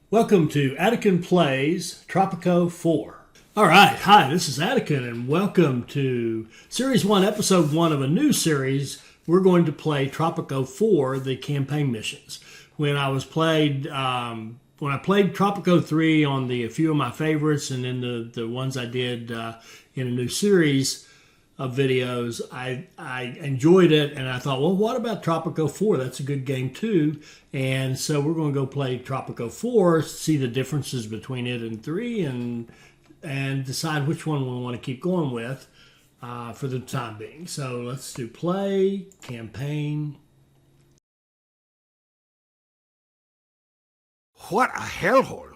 Welcome to Attican Plays Tropico 4. All right, hi, this is Attican, and welcome to Series 1, Episode 1 of a new series. We're going to play Tropico 4, the campaign missions. When I played Tropico 3 on a few of my favorites, and then the ones I did in a new series of videos, I enjoyed it, and I thought, well, what about Tropico 4? That's a good game too. And so we're going to go play Tropico 4, see the differences between it and 3, and decide which one we want to keep going with for the time being. So let's do play, campaign. What a hellhole!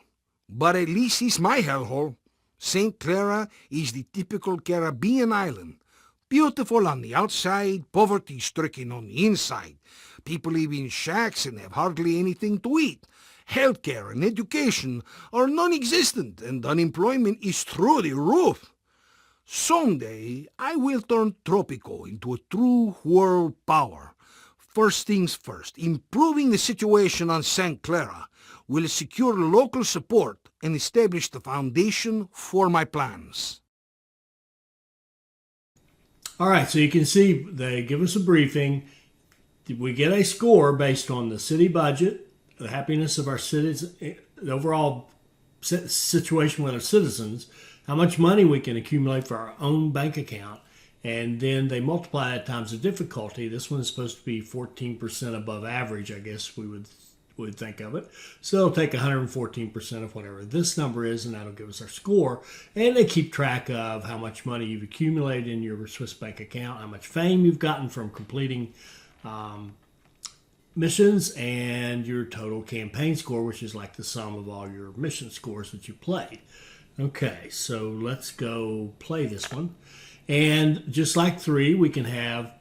But at least it's my hellhole. St. Clara is the typical Caribbean island. Beautiful on the outside, poverty-stricken on the inside. People live in shacks and have hardly anything to eat. Healthcare and education are non-existent, and unemployment is through the roof. Someday, I will turn Tropico into a true world power. First things first, improving the situation on St. Clara will secure local support and establish the foundation for my plans. All right, so you can see they give us a briefing. We get a score based on the city budget, the happiness of our citizens, the overall situation with our citizens, how much money we can accumulate for our own bank account, and then they multiply it times the difficulty. This one is supposed to be 14% above average, I guess we would think of it. So they'll take 114% of whatever this number is, and that'll give us our score. And they keep track of how much money you've accumulated in your Swiss bank account, how much fame you've gotten from completing missions, and your total campaign score, which is like the sum of all your mission scores that you played. Okay, so let's go play this one. And just like 3, we can have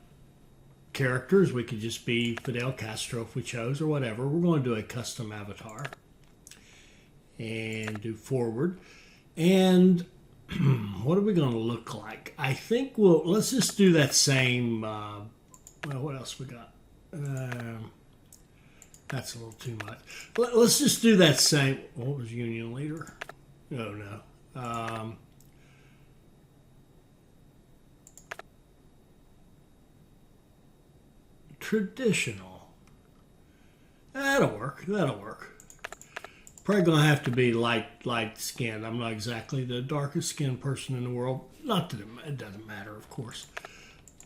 characters. We could just be Fidel Castro if we chose, or whatever. We're going to do a custom avatar and do forward. And what are we going to look like? I think let's just do that same, what else we got? That's a little too much. Let's just do that same. What was Union Leader? Oh, no. Traditional. That'll work. Probably going to have to be light skinned. I'm not exactly the darkest skinned person in the world. Not that it doesn't matter, of course.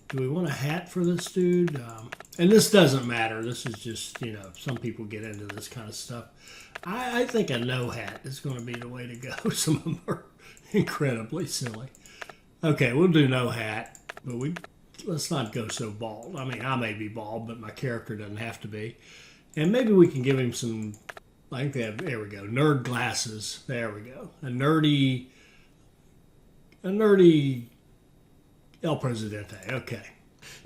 Do we want a hat for this dude? And this doesn't matter. This is just, some people get into this kind of stuff. I think a no hat is going to be the way to go. Some of them are incredibly silly. Okay, we'll do no hat, but let's not go so bald. I mean, I may be bald, but my character doesn't have to be. And maybe we can give him some, I think there we go, nerd glasses. There we go. A nerdy El Presidente. Okay.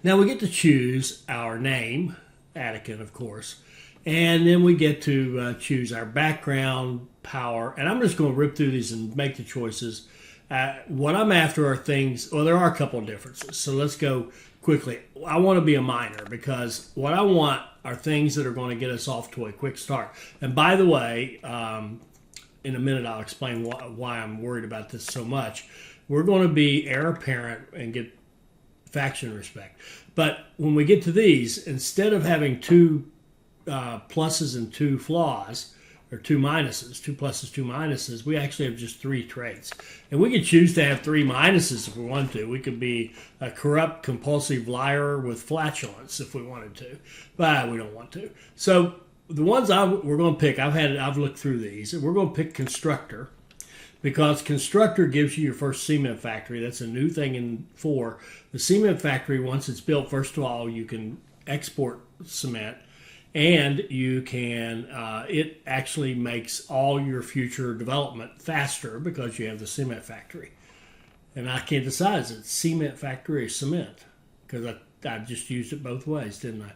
Now we get to choose our name, Attican, of course. And then we get to choose our background, power. And I'm just going to rip through these and make the choices. What I'm after are things, well, there are a couple of differences. So let's go quickly. I want to be a miner because what I want are things that are going to get us off to a quick start. And by the way, in a minute I'll explain why I'm worried about this so much. We're going to be heir apparent and get faction respect. But when we get to these, instead of having 2 pluses and 2 flaws, or 2 minuses, 2 pluses, 2 minuses, we actually have just 3 traits. And we could choose to have 3 minuses if we want to. We could be a corrupt, compulsive liar with flatulence if we wanted to. But we don't want to. So the ones we're going to pick, I've looked through these. We're going to pick constructor because constructor gives you your first cement factory. That's a new thing in 4. The cement factory, once it's built, first of all, you can export cement. And you can, it actually makes all your future development faster because you have the cement factory. And I can't decide, is it cement factory or cement? Because I just used it both ways, didn't I?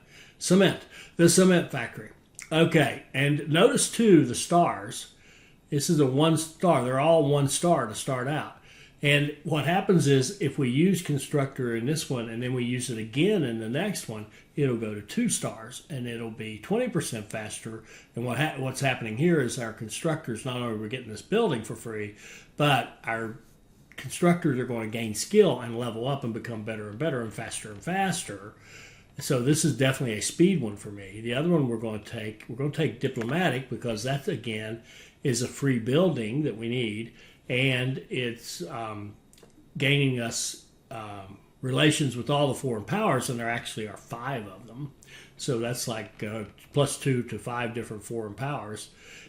The cement factory. Okay, and notice too, the stars. This is a 1 star. They're all 1 star to start out. And what happens is if we use constructor in this one and then we use it again in the next one, it'll go to 2 stars and it'll be 20% faster. And what's happening here is our constructors, not only we're getting this building for free, but our constructors are going to gain skill and level up and become better and better and faster. So this is definitely a speed one for me. The other one we're going to take diplomatic, because that again is a free building that we need, and it's gaining us relations with all the foreign powers, and there actually are 5 of them. So that's like +2 to 5 different foreign powers.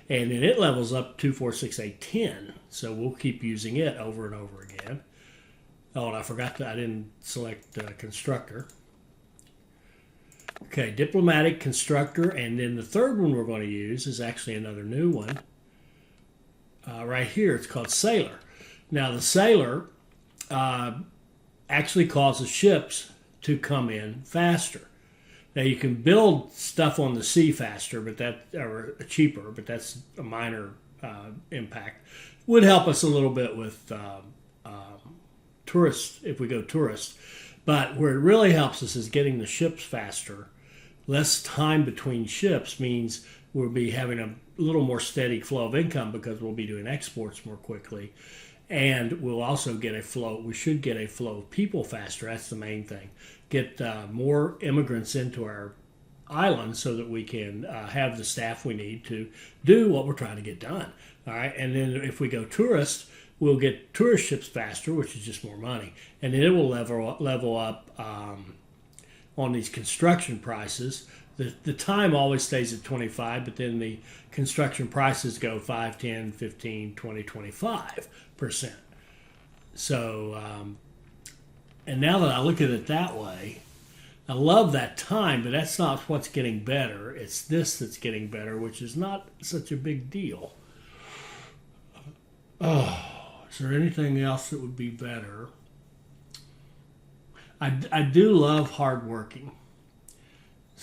And then it levels up 2, 4, 6, 8, 10. So we'll keep using it over and over again. Oh, and I forgot that I didn't select constructor. Okay, diplomatic, constructor, and then the third one we're going to use is actually another new one. Right here, it's called sailor. Now the sailor actually causes ships to come in faster. Now you can build stuff on the sea faster, or cheaper, but that's a minor impact. Would help us a little bit with tourists if we go tourist. But where it really helps us is getting the ships faster. Less time between ships means we'll be having a little more steady flow of income because we'll be doing exports more quickly. And we'll also get a flow. We should get a flow of people faster. That's the main thing. Get more immigrants into our island so that we can have the staff we need to do what we're trying to get done. All right. And then if we go tourist, we'll get tourist ships faster, which is just more money. And then it will level up on these construction prices. The time always stays at 25, but then the construction prices go 5, 10, 15, 20, 25%. So, and now that I look at it that way, I love that time, but that's not what's getting better. It's this that's getting better, which is not such a big deal. Oh, is there anything else that would be better? I do love hardworking.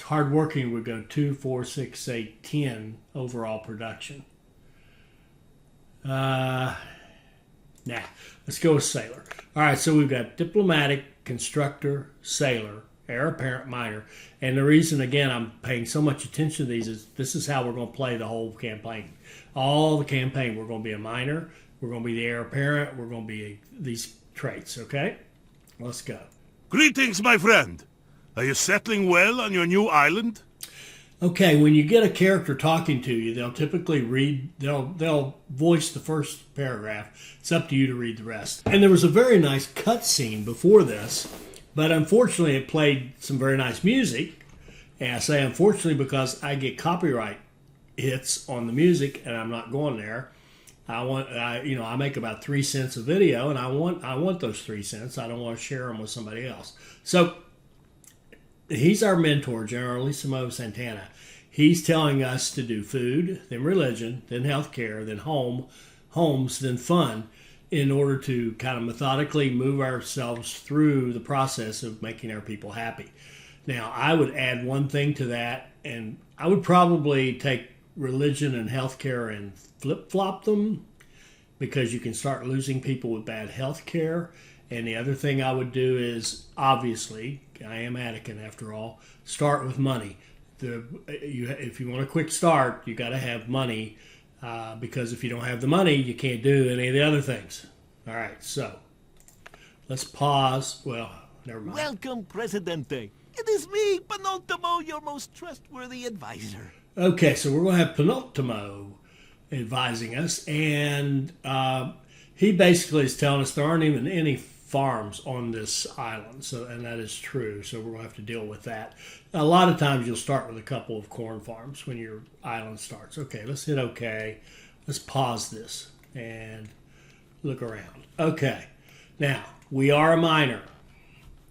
Hardworking would go 2, 4, 6, 8, 10 overall production. Let's go with sailor. All right, so we've got diplomatic, constructor, sailor, heir apparent, minor. And the reason, again, I'm paying so much attention to these is this is how we're going to play the whole campaign. All the campaign, we're going to be a minor, we're going to be the heir apparent, we're going to be these traits, okay? Let's go. Greetings, my friend. Are you settling well on your new island? Okay, when you get a character talking to you, they'll typically they'll voice the first paragraph. It's up to you to read the rest. And there was a very nice cutscene before this, but unfortunately it played some very nice music. And I say unfortunately because I get copyright hits on the music, and I'm not going there. I make about 3 cents a video, and I want those 3 cents. I don't want to share them with somebody else. So he's our mentor, General Elisimo Santana. He's telling us to do food, then religion, then healthcare, then homes, then fun, in order to kind of methodically move ourselves through the process of making our people happy. Now, I would add one thing to that, and I would probably take religion and healthcare and flip-flop them, because you can start losing people with bad healthcare. And the other thing I would do is, obviously, I am Anakin after all, start with money. If you want a quick start, you got to have money, because if you don't have the money, you can't do any of the other things. All right, so let's pause. Well, never mind. Welcome, Presidente. It is me, Penultimo, your most trustworthy advisor. Okay, so we're going to have Penultimo advising us, and he basically is telling us there aren't even any farms on this island, and that is true, so we're going to have to deal with that. A lot of times you'll start with a couple of corn farms when your island starts. Okay, let's hit OK. Let's pause this and look around. Okay, now we are a miner.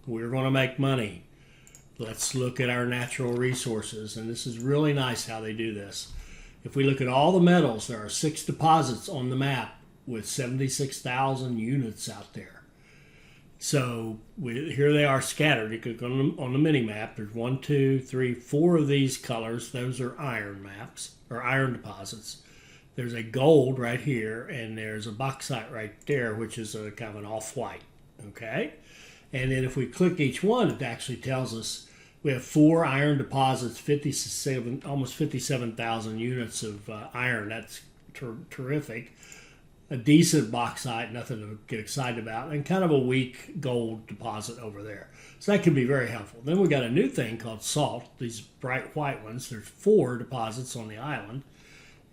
We're going to make money. Let's look at our natural resources, and this is really nice how they do this. If we look at all the metals, there are 6 deposits on the map with 76,000 units out there. So here they are scattered. You click on the mini map. There's 1, 2, 3, 4 of these colors. Those are iron maps or iron deposits. There's a gold right here, and there's a bauxite right there, which is a kind of an off-white. Okay, and then if we click each one, it actually tells us we have 4 iron deposits, 57, almost 57,000 units of iron. That's terrific. A decent bauxite, nothing to get excited about, and kind of a weak gold deposit over there. So that can be very helpful. Then we got a new thing called salt, these bright white ones. There's 4 deposits on the island,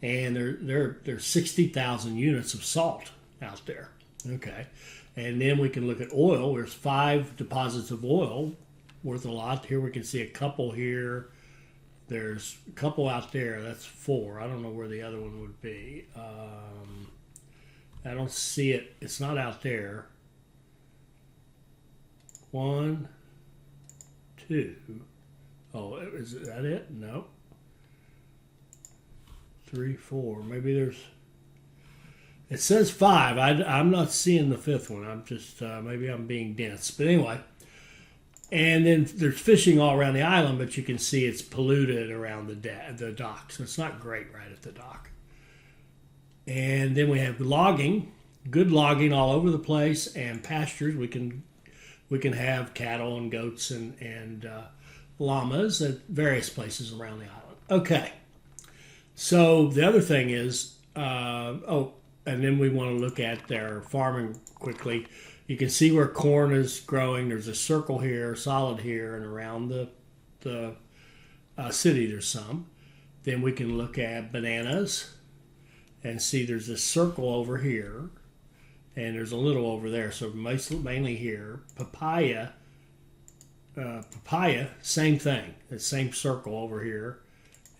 and there's 60,000 units of salt out there. Okay, and then we can look at oil. There's 5 deposits of oil, worth a lot. Here we can see a couple here. There's a couple out there. That's 4. I don't know where the other one would be. I don't see it. It's not out there. 1, 2. Oh, is that it? No. 3, 4. Maybe there's. It says 5. I'm not seeing the 5th one. I'm just maybe I'm being dense. But anyway. And then there's fishing all around the island, but you can see it's polluted around the dock. So it's not great right at the dock. And then we have logging, good logging all over the place, and pastures. We can have cattle and goats and llamas at various places around the island. Okay. So the other thing is, and then we want to look at their farming quickly. You can see where corn is growing. There's a circle here, solid here, and around the city there's some. Then we can look at bananas and see there's a circle over here, and there's a little over there. So mainly here. Papaya, same thing. The same circle over here,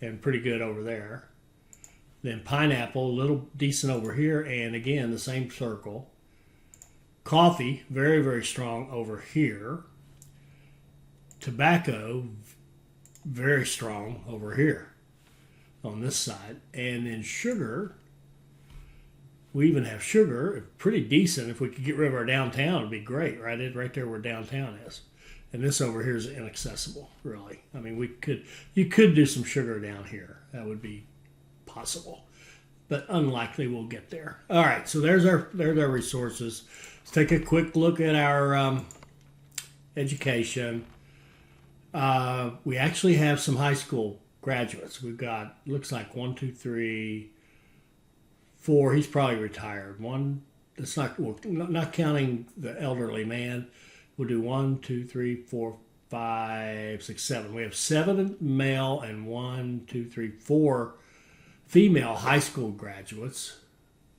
and pretty good over there. Then pineapple, a little decent over here, and again the same circle. Coffee, very, very strong over here. Tobacco, very strong over here on this side. And then sugar, we even have sugar, pretty decent. If we could get rid of our downtown, it'd be great, right? Right there where downtown is. And this over here is inaccessible, really. I mean, you could do some sugar down here. That would be possible, but unlikely we'll get there. All right, so there's our resources. Let's take a quick look at our education. We actually have some high school graduates. We've got, looks like 1, 2, 3, 4. He's probably retired. One, that's not counting the elderly man. We'll do 1, 2, 3, 4, 5, 6, 7. We have 7 male and 1, 2, 3, 4 female high school graduates.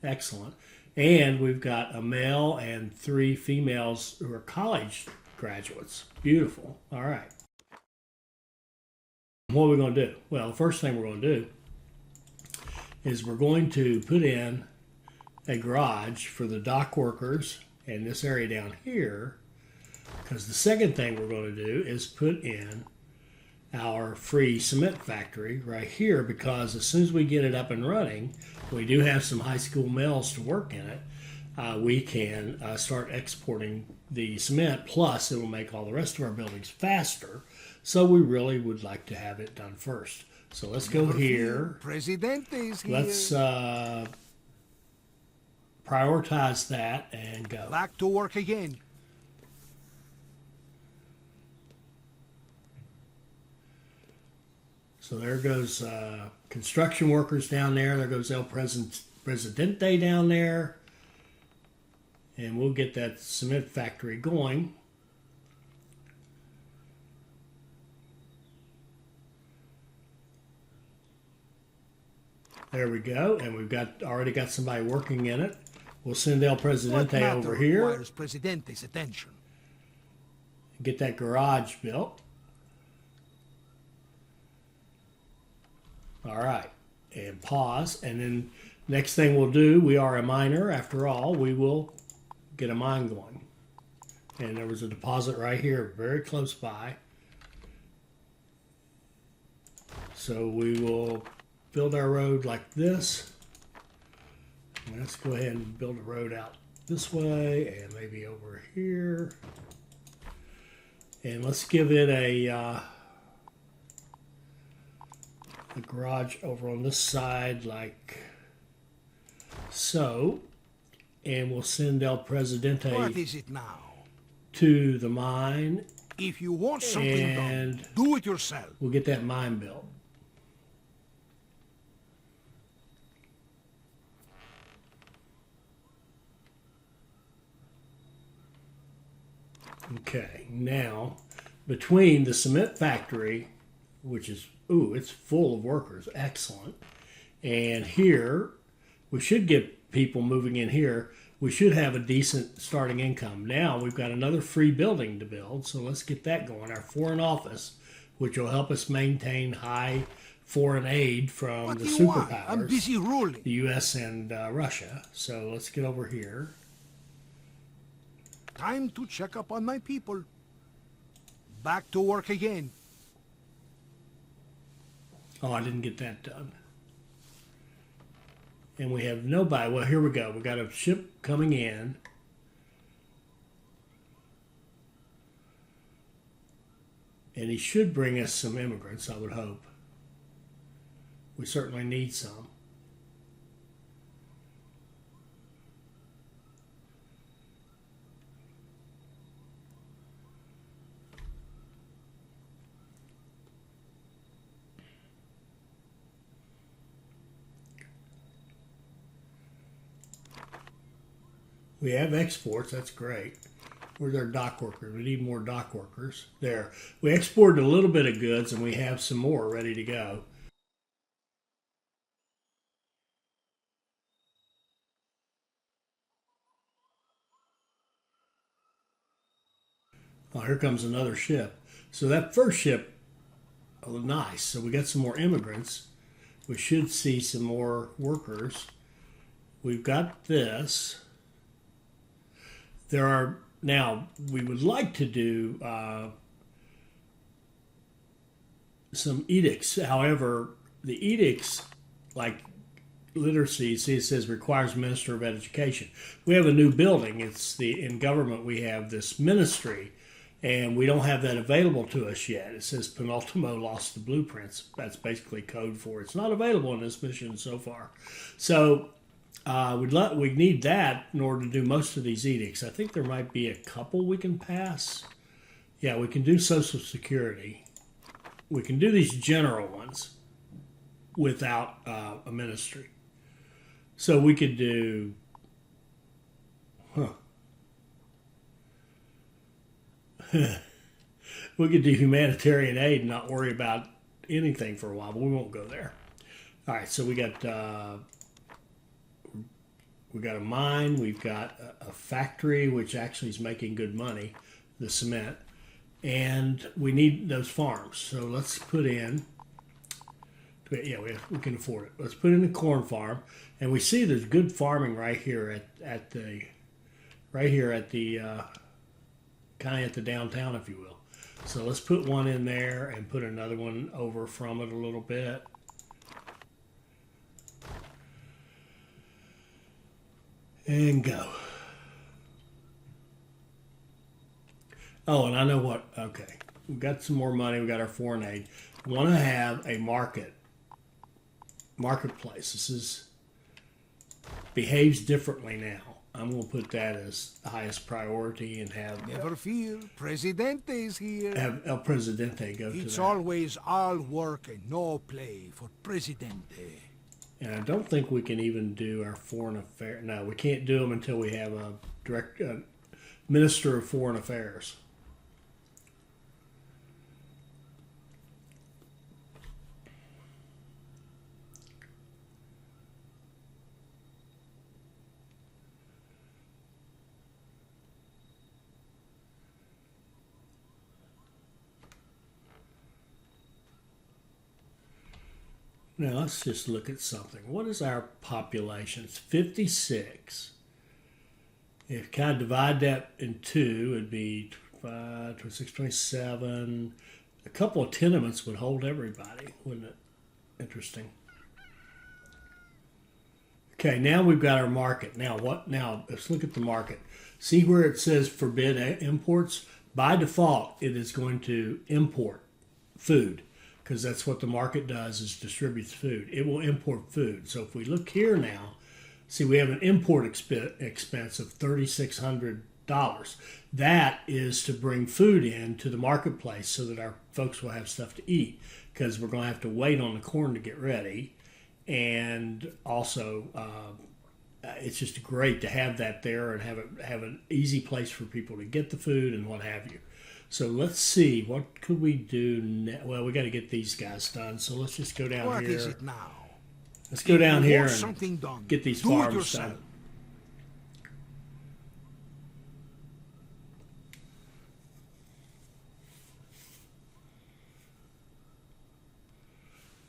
Excellent. And we've got a male and 3 females who are college graduates. Beautiful. All right. What are we going to do? Well, the first thing we're going to do is we're going to put in a garage for the dock workers in this area down here, because the second thing we're going to do is put in our free cement factory right here, because as soon as we get it up and running, we do have some high school males to work in it. We can start exporting the cement, plus it will make all the rest of our buildings faster. So we really would like to have it done first. So let's go here. Presidente is here. Let's prioritize that and go. Back to work again. So there goes construction workers down there. There goes El Presidente down there. And we'll get that cement factory going. There we go. And we've already got somebody working in it. We'll send El Presidente over here. Requires Presidente's attention. Get that garage built. All right, and pause, and then next thing we'll do, we are a miner after all, we will get a mine going. And there was a deposit right here, very close by. So we will build our road like this. And let's go ahead and build a road out this way, and maybe over here. And let's give it a garage over on this side, like So, and we'll send El What Presidente is it now? to the mine. If you want something And- done, do it yourself. We'll get that mine built. Okay, now between the cement factory, which is, ooh, it's full of workers, excellent, and here, we should get people moving in here. We should have a decent starting income. Now we've got another free building to build, so let's get that going. Our foreign office, which will help us maintain high foreign aid from What the do you want? superpowers, I'm busy ruling. the U.S. and Russia. So let's get over here. Time to check up on my people. Back to work again. Oh, I didn't get that done. And we have nobody. Well, here we go. We got a ship coming in. And he should bring us some immigrants, I would hope. We certainly need some. We have exports, that's great. Where's our dock workers? We need more dock workers. There. We exported a little bit of goods and we have some more ready to go. Oh, here comes another ship. So that first ship, oh, nice. So we got some more immigrants. We should see some more workers. We've got this. There are, now, we would like to do some edicts. However, the edicts, like literacy, see it says requires Minister of Education. We have a new building. It's in government we have this ministry, and we don't have that available to us yet. It says Penultimo lost the blueprints. That's basically code for it. It's not available in this mission so far. So we need that in order to do most of these edicts. I think there might be a couple we can pass. Yeah, we can do Social Security. We can do these general ones without a ministry. So we could do, we could do humanitarian aid and not worry about anything for a while, but we won't go there. All right, so we got a mine, we've got a factory which actually is making good money, the cement, and we need those farms. So let's put in, yeah, we can afford it. Let's put in a corn farm, and we see there's good farming right here at the kind of at the downtown, if you will. So let's put one in there and put another one over from it a little bit. And go. Oh, and I know what, okay. We've got some more money. We got our foreign aid. We want to have a marketplace. This behaves differently now. I'm going to put that as the highest priority and Never fear, Presidente is here. have El Presidente go to It's that. always all work and no play for Presidente. And I don't think we can even do our foreign affairs. No, we can't do them until we have a direct Minister of Foreign Affairs. Now let's just look at something. What is our population? It's 56. If you kind of divide that in two, it'd be 26, 27. A couple of tenements would hold everybody, wouldn't it? Interesting. Okay, now we've got our market. Now what? Now let's look at the market. See where it says forbid imports? By default, it is going to import food, because that's what the market does, is distributes food. It will import food. So if we look here now, See, we have an import expense of $3,600. That is to bring food in to the marketplace so that our folks will have stuff to eat, because we're going to have to wait on the corn to get ready. And also, it's just great to have that there and have an easy place for people to get the food and what have you. So let's see, what could we do well, we got to get these guys done. So let's just go down What here. is it now? Let's go down If you here want and something done, get these do it farms yourself. done.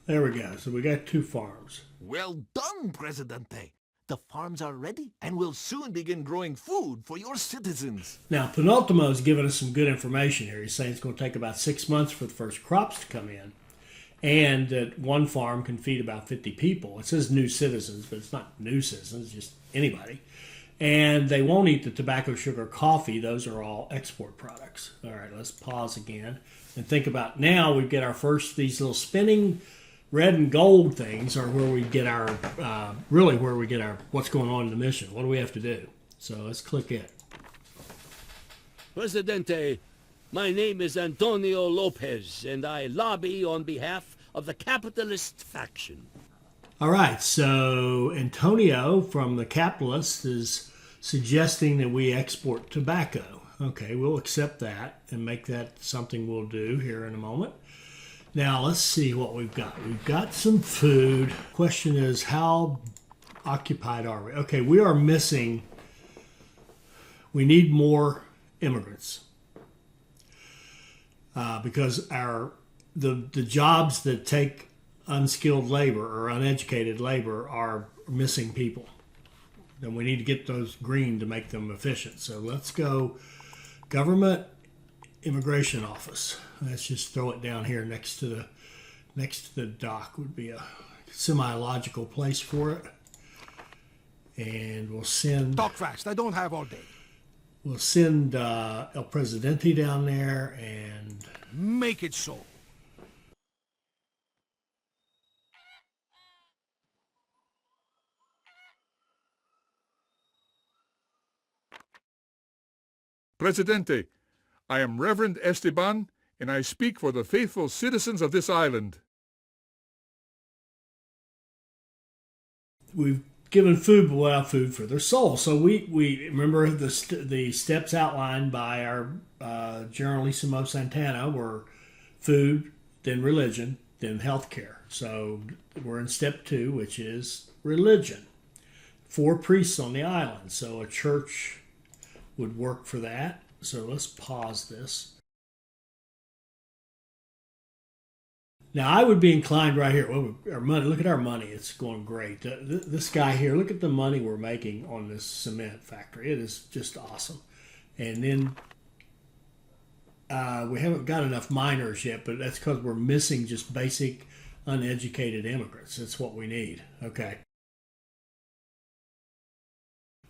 There we go. So we got 2 farms. Well done, Presidente. The farms are ready and will soon begin growing food for your citizens. Now, Penultimo's given us some good information here. He's saying it's going to take about 6 months for the first crops to come in, and that one farm can feed about 50 people. It says new citizens, but it's not new citizens, just anybody. And they won't eat the tobacco, sugar, coffee. Those are all export products. All right, let's pause again and think about now we get our first, these little spinning red and gold things are where we get our, really where we get our, what's going on in the mission. What do we have to do? So let's click it. Presidente, my name is Antonio Lopez, and I lobby on behalf of the capitalist faction. All right, so Antonio from the Capitalist is suggesting that we export tobacco. Okay, we'll accept that and make that something we'll do here in a moment. Now, let's see what we've got. We've got some food. Question is, how occupied are we? Okay, we are missing, we need more immigrants because the jobs that take unskilled labor or uneducated labor are missing people. And we need to get those green to make them efficient. So let's go government immigration office. Let's just throw it down here next to the dock would be a semi-logical place for it. And we'll send... Talk fast, I don't have all day. We'll send El Presidente down there and... Make it so. Presidente, I am Reverend Esteban, and I speak for the faithful citizens of this island. We've given food, but without food for their soul. So we remember the steps outlined by our Generalissimo Santana were food, then religion, then healthcare. So we're in step 2, which is religion. 4 priests on the island, so a church would work for that. So let's pause this. Now, I would be inclined right here. Well, our money, look at our money. It's going great. This guy here, look at the money we're making on this cement factory. It is just awesome. And then we haven't got enough miners yet, but that's because we're missing just basic uneducated immigrants. That's what we need. Okay.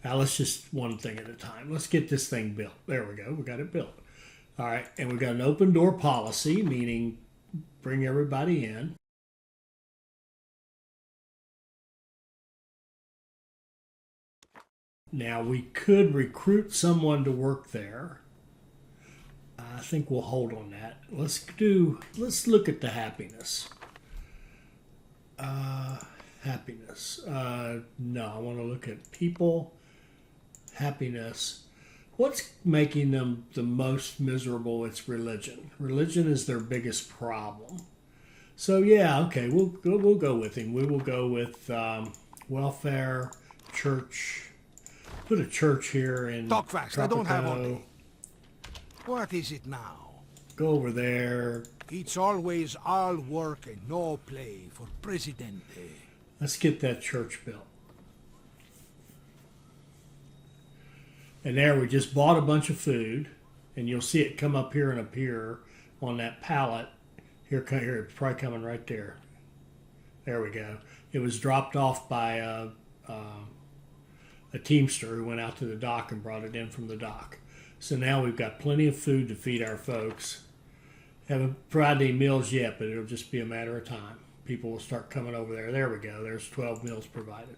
Now, let's just one thing at a time. Let's get this thing built. There we go. We got it built. All right. And we've got an open door policy, meaning bring everybody in. Now, we could recruit someone to work there. I think we'll hold on that. Let's look at the happiness. Happiness. No, I want to look at people. Happiness. What's making them the most miserable? It's religion. Religion is their biggest problem. So yeah, okay, we'll go with him. We will go with welfare, church. Put a church here in Talk fast, Tropico. I don't have all day. What is it now? Go over there. It's always all work and no play for Presidente. Let's get that church built. And there we just bought a bunch of food, and you'll see it come up here and appear on that pallet. Here, it's probably coming right there. There we go. It was dropped off by a teamster who went out to the dock and brought it in from the dock. So now we've got plenty of food to feed our folks. Haven't provided any meals yet, but it'll just be a matter of time. People will start coming over there. There we go. There's 12 meals provided.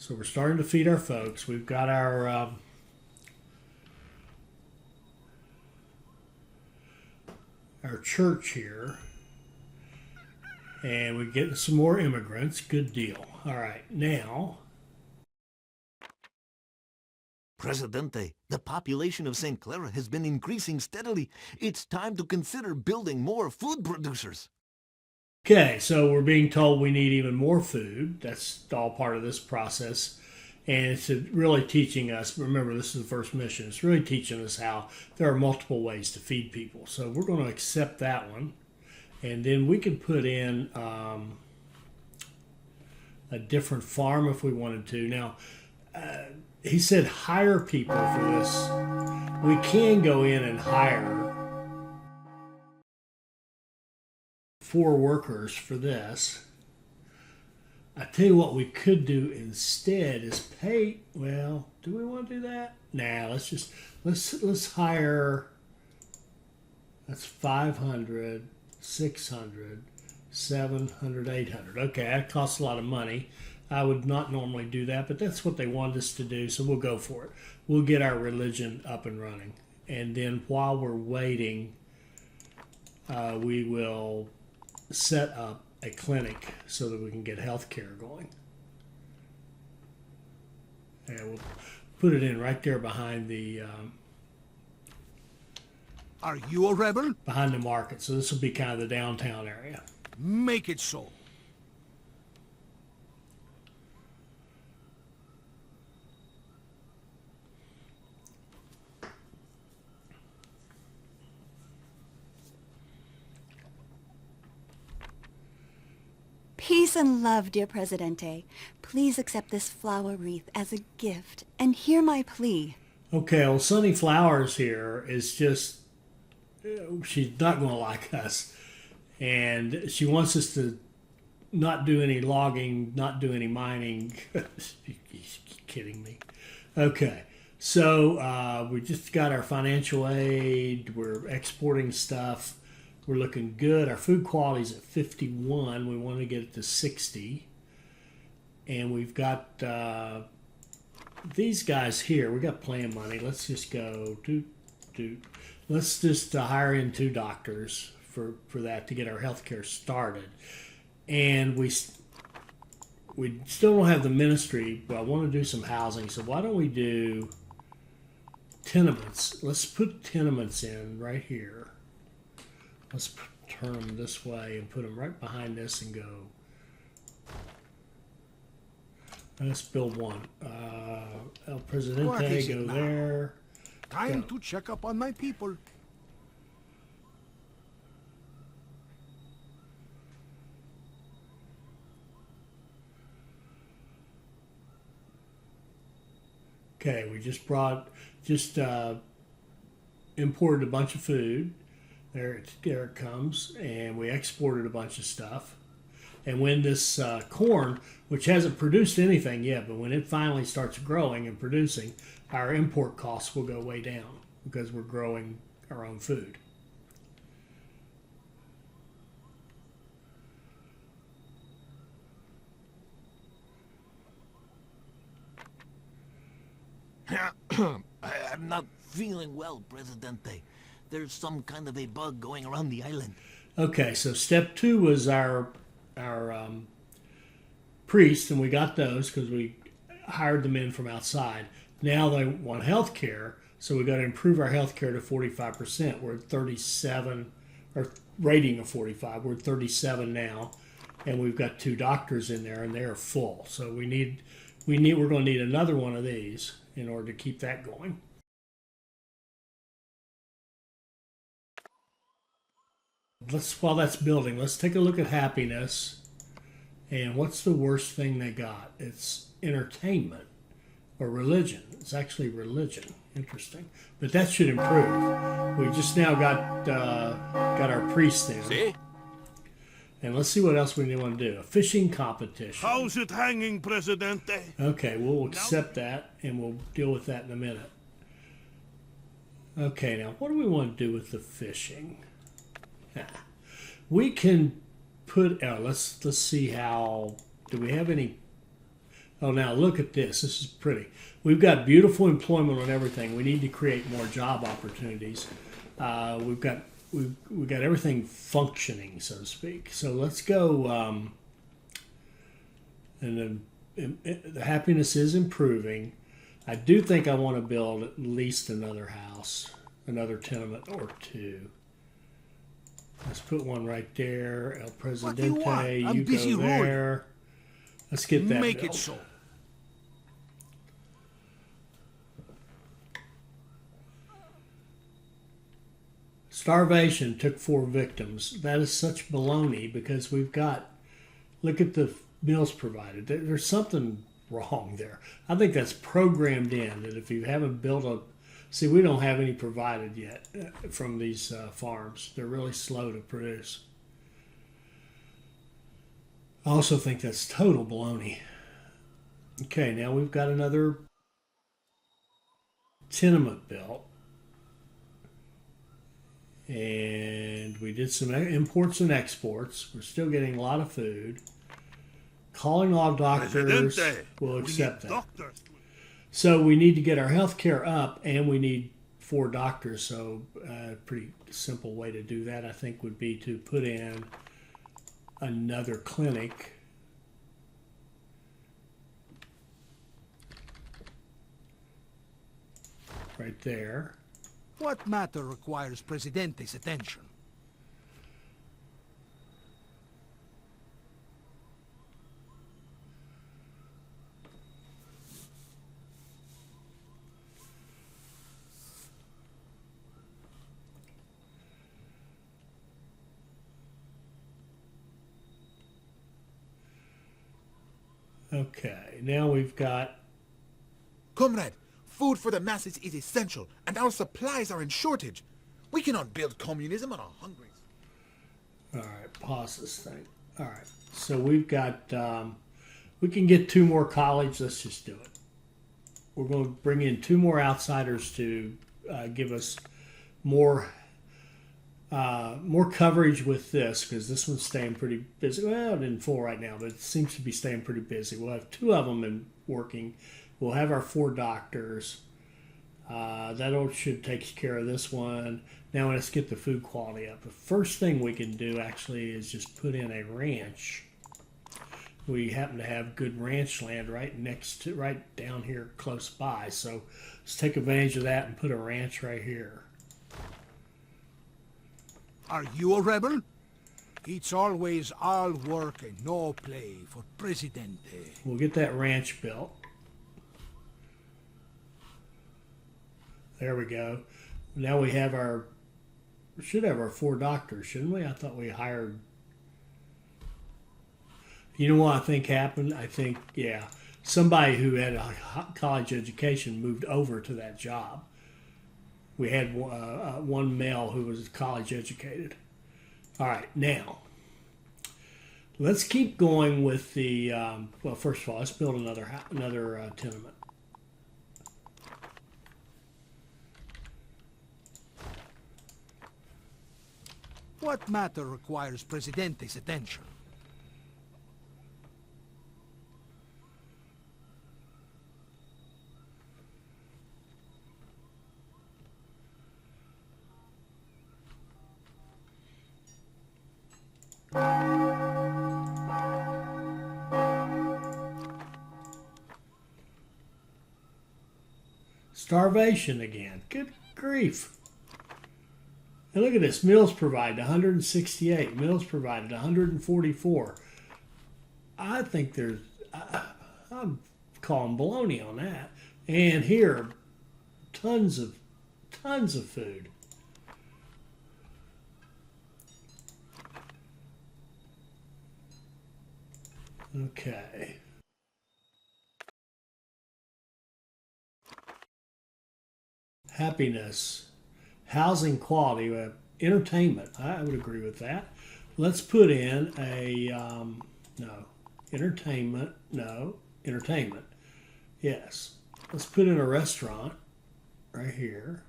So we're starting to feed our folks. We've got our church here. And we're getting some more immigrants. Good deal. All right, now... Presidente, the population of St. Clara has been increasing steadily. It's time to consider building more food producers. Okay, so we're being told we need even more food. That's all part of this process. And it's really teaching us, remember this is the first mission, it's really teaching us how there are multiple ways to feed people. So we're going to accept that one. And then we can put in a different farm if we wanted to. Now, he said hire people for this. We can go in and hire 4 workers for this. I tell you what we could do instead is pay, well, do we want to do that? Nah, let's hire, that's 500, 600, 700, 800. Okay, that costs a lot of money. I would not normally do that, but that's what they wanted us to do, so we'll go for it. We'll get our religion up and running. And then while we're waiting, we will set up a clinic so that we can get health care going. And we'll put it in right there behind the Are you a rebel? behind the market. So this will be kind of the downtown area. Make it so. Peace and love, dear Presidente. Please accept this flower wreath as a gift and hear my plea. Okay, well, Sunny Flowers here is just, she's not going to like us. And she wants us to not do any logging, not do any mining. You're kidding me. Okay, so we just got our financial aid. We're exporting stuff. We're looking good. Our food quality is at 51. We want to get it to 60. And we've got these guys here. We got plan money. Let's just go let's just hire in 2 doctors for that to get our healthcare started. And we still don't have the ministry, but I want to do some housing. So why don't we do tenements? Let's put tenements in right here. Let's turn them this way and put them right behind this and go. Let's build one. El What Presidente, is it go now? there. Time Go. to check up on my people. Okay, we just imported a bunch of food. There it comes, and we exported a bunch of stuff. And when this corn, which hasn't produced anything yet, but when it finally starts growing and producing, our import costs will go way down because we're growing our own food. I'm not feeling well, Presidente. There's some kind of a bug going around the island. Okay, so step 2 was our priests, and we got those because we hired them in from outside. Now they want health care, so we got to improve our health care to 45%. We're at 37, or rating of 45. We're at 37 now, and we've got 2 doctors in there, and they're full. So we're going to need another one of these in order to keep that going. While that's building, let's take a look at happiness. And what's the worst thing they got? It's entertainment or religion. It's actually religion. Interesting. But that should improve. We just now got our priest in. See? And let's see what else we want to do. A fishing competition. How's it hanging, Presidente? Okay, we'll accept that and we'll deal with that in a minute. Okay, now what do we want to do with the fishing? We can put let's see how, do we have any? Oh, now look at this. This is pretty. We've got beautiful employment on everything. We need to create more job opportunities. We've got everything functioning, so to speak. So let's go. And the happiness is improving. I do think I want to build at least another house, another tenement or two. Let's put one right there. El What do you want? Presidente, I'm you busy go there. Let's get that Make built. it so. Starvation took 4 victims. That is such baloney because we've got, look at the meals provided. There's something wrong there. I think that's programmed in that if you haven't built a, see, we don't have any provided yet from these farms. They're really slow to produce. I also think that's total baloney. Okay, now we've got another tenement built. And we did some imports and exports. We're still getting a lot of food. Calling all doctors Presidente, will we accept need that. doctors. So we need to get our health care up, and we need 4 doctors. So a pretty simple way to do that, I think, would be to put in another clinic. Right there. What matter requires Presidente's attention? Okay, now we've got, Comrade, food for the masses is essential, and our supplies are in shortage. We cannot build communism on our hungry. all right, pause this thing. All right, so we've got, we can get 2 more colleagues. Let's just do it. We're going to bring in 2 more outsiders to give us more more coverage with this, because this one's staying pretty busy. Well, it isn't full right now, but it seems to be staying pretty busy. We'll have 2 of them in working. We'll have our 4 doctors. That should take care of this one. Now let's get the food quality up. The first thing we can do actually is just put in a ranch. We happen to have good ranch land right down here close by. So let's take advantage of that and put a ranch right here. Are you a rebel? It's always all work and no play for Presidente. We'll get that ranch built. There we go. Now we have we should have our 4 doctors, shouldn't we? I thought we hired. You know what I think happened? I think, yeah, somebody who had a college education moved over to that job. We had one male who was college educated. All right, now let's keep going with the. Well, first of all, let's build another tenement. What matter requires Presidente's attention? Starvation again. Good grief. And look at this. Meals provided 168. Meals provided 144. I think I'm calling baloney on that. And here, tons of food. Okay. Happiness, housing quality, entertainment. I would agree with that. Let's put in a, entertainment. Yes. Let's put in a restaurant right here.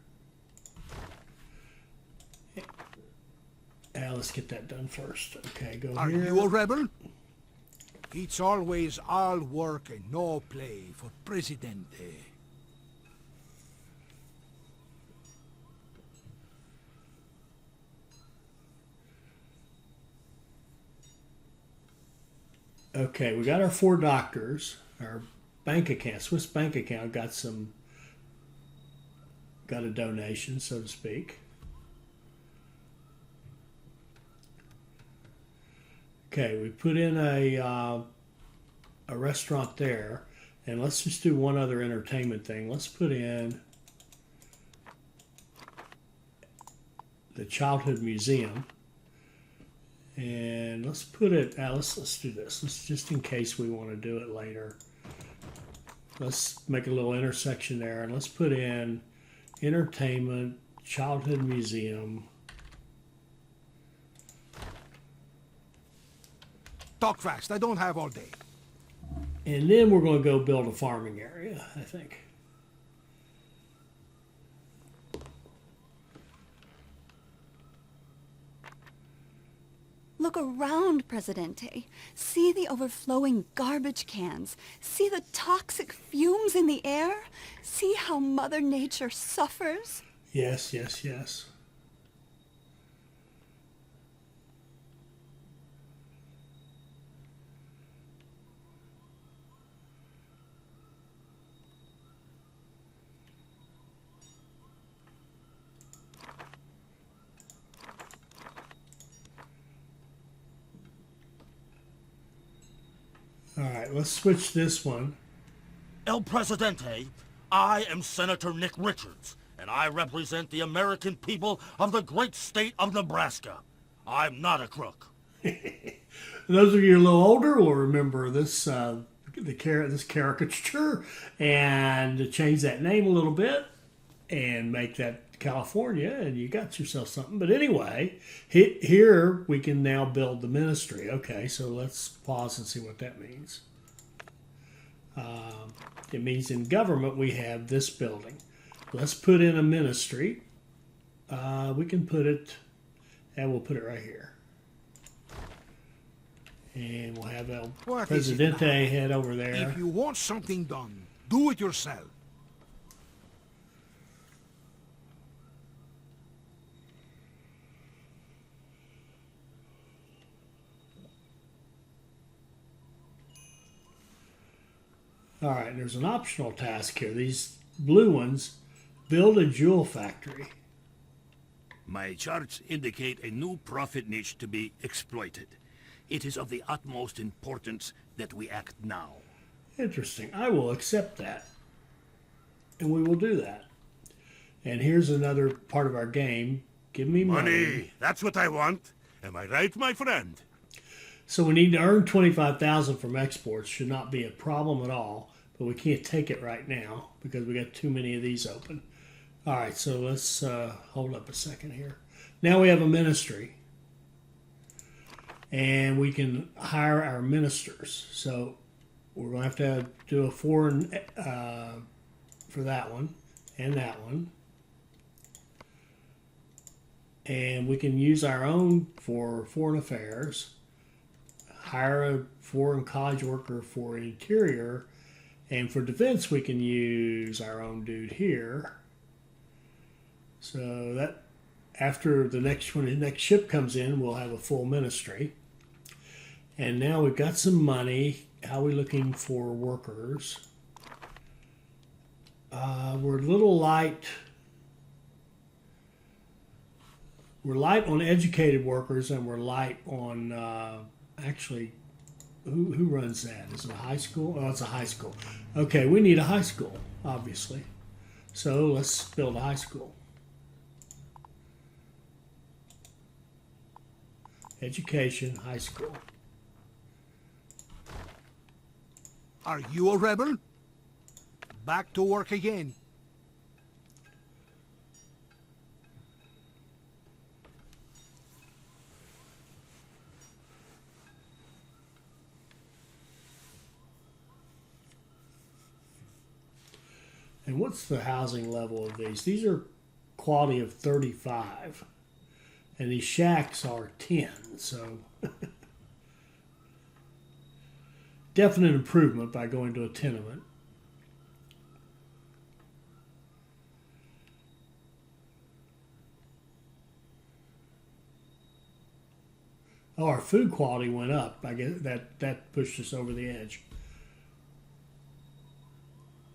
Let's get that done first. Okay, go Are here. you a rebel? It's always all work and no play for Presidente. Okay, we got our 4 doctors. Our bank account, Swiss bank account, got a donation, so to speak. Okay, we put in a restaurant there, and let's just do one other entertainment thing. Let's put in the Childhood Museum, and let's put it. Let's do this. Let's just in case we want to do it later. Let's make a little intersection there, and let's put in entertainment, Childhood Museum. Talk fast, I don't have all day. And then we're going to go build a farming area, I think. Look around, Presidente. See the overflowing garbage cans. See the toxic fumes in the air. See how Mother Nature suffers. Yes, yes, yes. All right, let's switch this one. El Presidente, I am Senator Nick Richards, and I represent the American people of the great state of Nebraska. I'm not a crook. Those of you a little older will remember this this caricature, and to change that name a little bit and make that California, and you got yourself something. But anyway, here we can now build the ministry. Okay, so let's pause and see what that means. It means in government we have this building. Let's put in a ministry. We can put it, and we'll put it right here. And we'll have El Presidente head over there. If you want something done, do it yourself. All right, there's an optional task here. These blue ones, build a jewel factory. My charts indicate a new profit niche to be exploited. It is of the utmost importance that we act now. Interesting. I will accept that. And we will do that. And here's another part of our game. Give me money. That's what I want. Am I right, my friend? So we need to earn $25,000 from exports. Should not be a problem at all. But we can't take it right now because we got too many of these open. All right, so let's hold up a second here. Now we have a ministry. And we can hire our ministers. So we're going to have do a foreign for that one and that one. And we can use our own for foreign affairs. Hire a foreign college worker for interior. And for defense, we can use our own dude here. So that after the when the next ship comes in, we'll have a full ministry. And now we've got some money. How are we looking for workers? We're a little light. We're light on educated workers, and we're light on actually. Who runs that? Is it a high school? Oh, it's a high school. Okay, we need a high school, obviously. So let's build a high school. Education, high school. Are you a rebel? Back to work again. And what's the housing level of these? These are quality of 35. And these shacks are 10. So definite improvement by going to a tenement. Oh, our food quality went up. I guess that pushed us over the edge.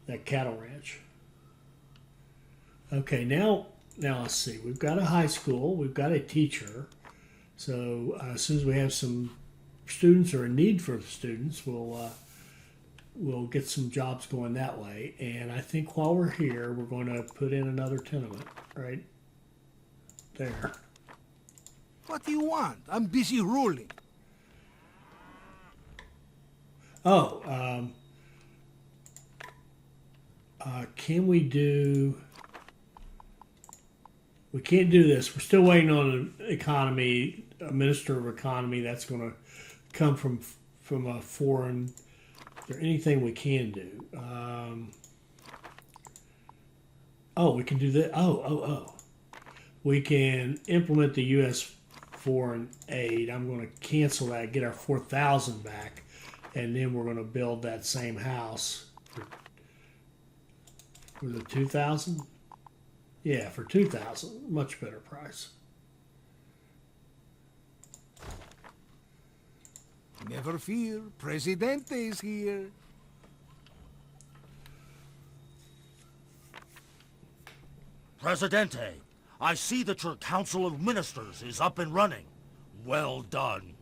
That cattle ranch. Okay, now let's see. We've got a high school. We've got a teacher. So as soon as we have some students or a need for students, we'll get some jobs going that way. And I think while we're here, we're going to put in another tenement right there. What do you want? I'm busy ruling. Oh, can we do... We can't do this. We're still waiting on an economy, a minister of economy that's going to come from a foreign. Is there anything we can do? We can do that. We can implement the U.S. foreign aid. I'm going to cancel that, get our 4,000 back, and then we're going to build that same house for the 2,000. Yeah, for 2,000, much better price. Never fear, Presidente is here. Presidente, I see that your Council of Ministers is up and running. Well done.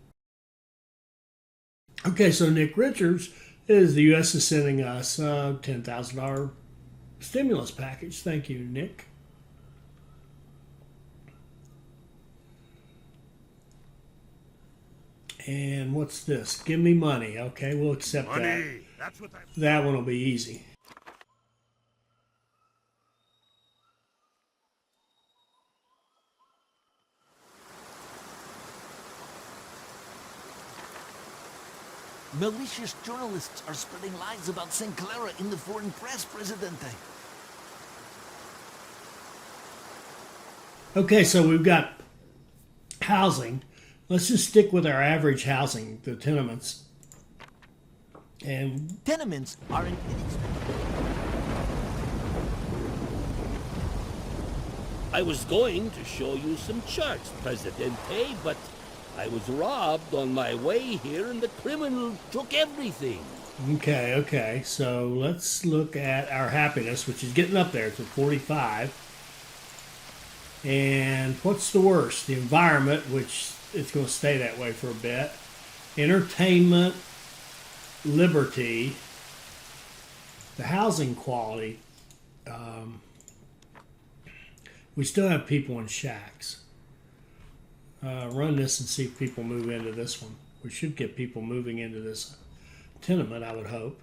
Okay, so Nick Richards is the U.S. is sending us a $10,000 stimulus package. Thank you, Nick. And what's this? Give me money. Okay, we'll accept that. That's what That one will be easy. Malicious journalists are spreading lies about St. Clara in the foreign press, Presidente. Okay, so we've got housing. Let's just stick with our average housing, the tenements. And Tenements are an I was going to show you some charts, Presidente, but I was robbed on my way here and the criminal took everything. okay. So let's look at our happiness, which is getting up there to 45. And what's the worst? The environment, which it's going to stay that way for a bit. Entertainment, liberty, the housing quality. We still have people in shacks. Run this and see if people move into this one. We should get people moving into this tenement, I would hope.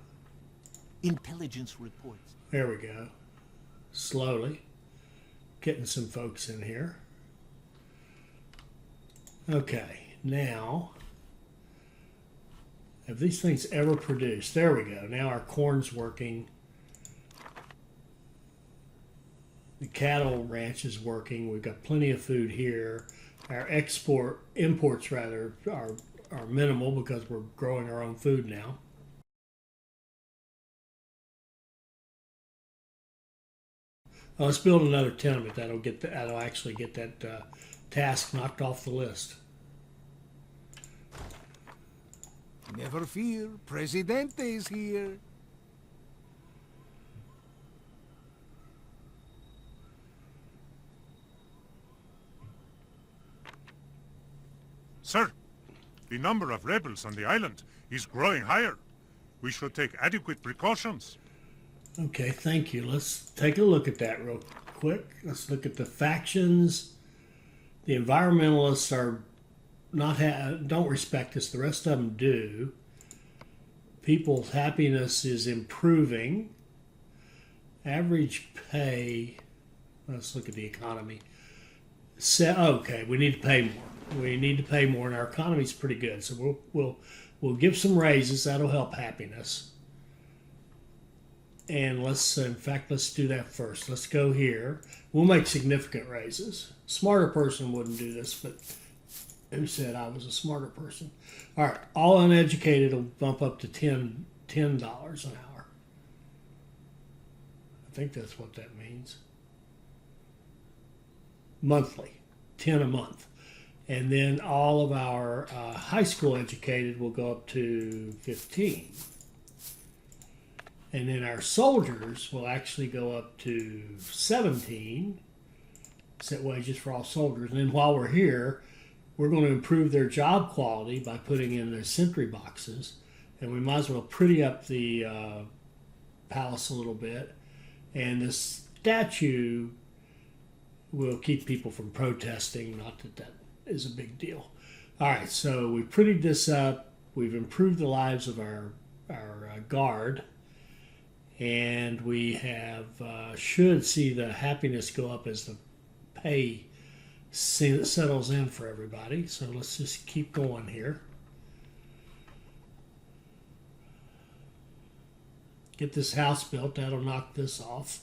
intelligence reports. There we go. Slowly. Getting some folks in here. Okay, now, have these things ever produced? There we go. Now our corn's working. The cattle ranch is working. We've got plenty of food here. Our imports rather, are minimal because we're growing our own food now. Let's build another tenement. That'll actually get that task knocked off the list. Never fear, Presidente is here. Sir, the number of rebels on the island is growing higher. We should take adequate precautions. Okay, thank you. Let's take a look at that real quick. Let's look at the factions. The environmentalists don't respect us. The rest of them do. People's happiness is improving. Average pay. Let's look at the economy. Okay, we need to pay more. We need to pay more, and our economy's pretty good. So we'll give some raises. That'll help happiness. And let's do that first. Let's go here. We'll make significant raises. Smarter person wouldn't do this, but Who said I was a smarter person? All right, all uneducated will bump up to $10 an hour. I think that's what that means. Monthly, 10 a month. And then all of our high school educated will go up to 15. And then our soldiers will actually go up to 17, set wages for all soldiers. And then while we're here, we're going to improve their job quality by putting in their sentry boxes. And we might as well pretty up the palace a little bit. And the statue will keep people from protesting. Not that that is a big deal. All right, so we prettied this up. We've improved the lives of our guard. And we have should see the happiness go up as the pay settles in for everybody. So let's just keep going here. Get this house built. That'll knock this off.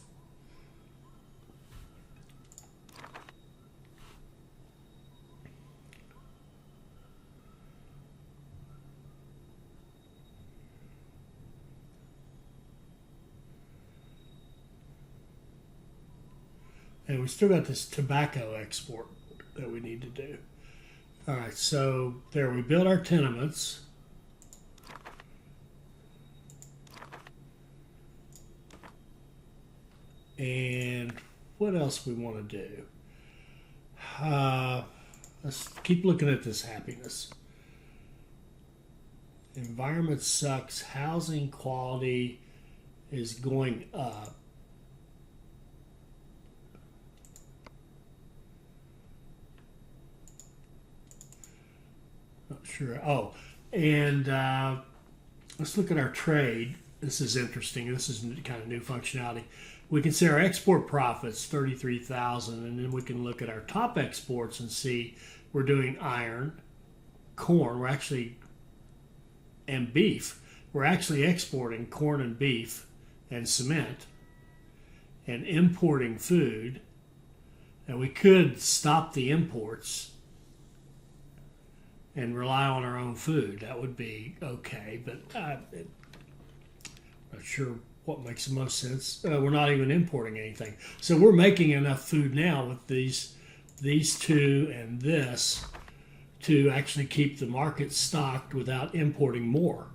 And we still got this tobacco export that we need to do. All right, so there we built our tenements. And what else we want to do? Let's keep looking at this happiness. Environment sucks. Housing quality is going up. Not sure. Oh, and let's look at our trade. This is interesting. This is kind of new functionality. We can see our export profits, 33,000, and then we can look at our top exports and see we're doing iron, corn. We're actually, and beef. We're actually exporting corn and beef and cement and importing food. And we could stop the imports and rely on our own food. That would be okay, but I'm not sure what makes the most sense. We're not even importing anything. So we're making enough food now with these two and this to actually keep the market stocked without importing more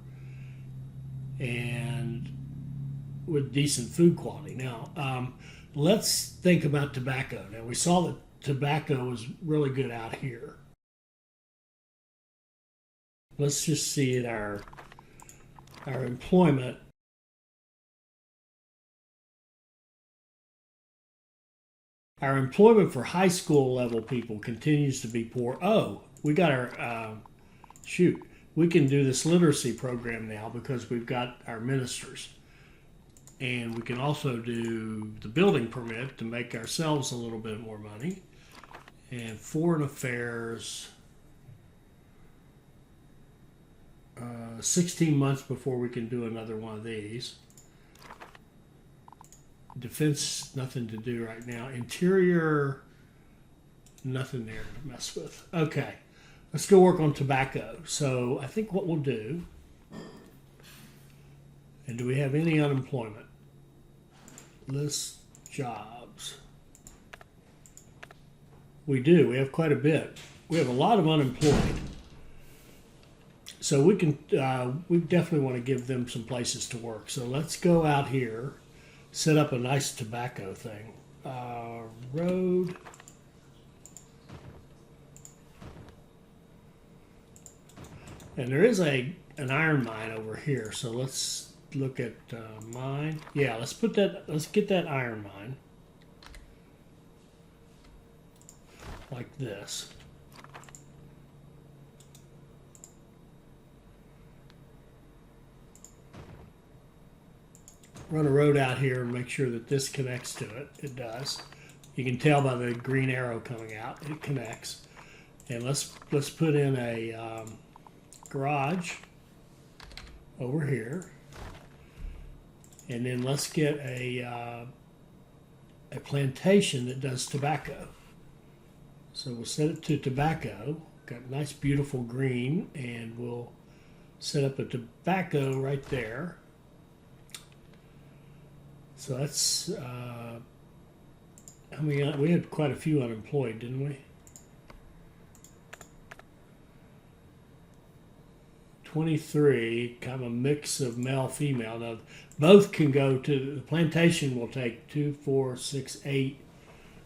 and with decent food quality. Now, let's think about tobacco. Now, we saw that tobacco was really good out here. Let's just see at our employment. Our employment for high school level people continues to be poor. Oh, we got our, we can do this literacy program now because we've got our ministers. And we can also do the building permit to make ourselves a little bit more money. And foreign affairs, 16 months before we can do another one of these. Defense, nothing to do right now. Interior, nothing there to mess with. Okay, let's go work on tobacco. So I think what we'll do, and do we have any unemployment? List jobs. We do. We have quite a bit. We have a lot of unemployed. So we can, we definitely want to give them some places to work. So let's go out here, set up a nice tobacco thing. Road. And there is an iron mine over here. So let's look at mine. Yeah, let's get that iron mine. Like this. Run a road out here and make sure that this connects to it. It does. You can tell by the green arrow coming out, it connects. And let's put in a garage over here. And then let's get a plantation that does tobacco. So we'll set it to tobacco. got a nice beautiful green, and we'll set up a tobacco right there. So that's I mean, we had quite a few unemployed, didn't we? 23, kind of a mix of male female. Now both can go to the plantation. Will take 2, 4, 6, 8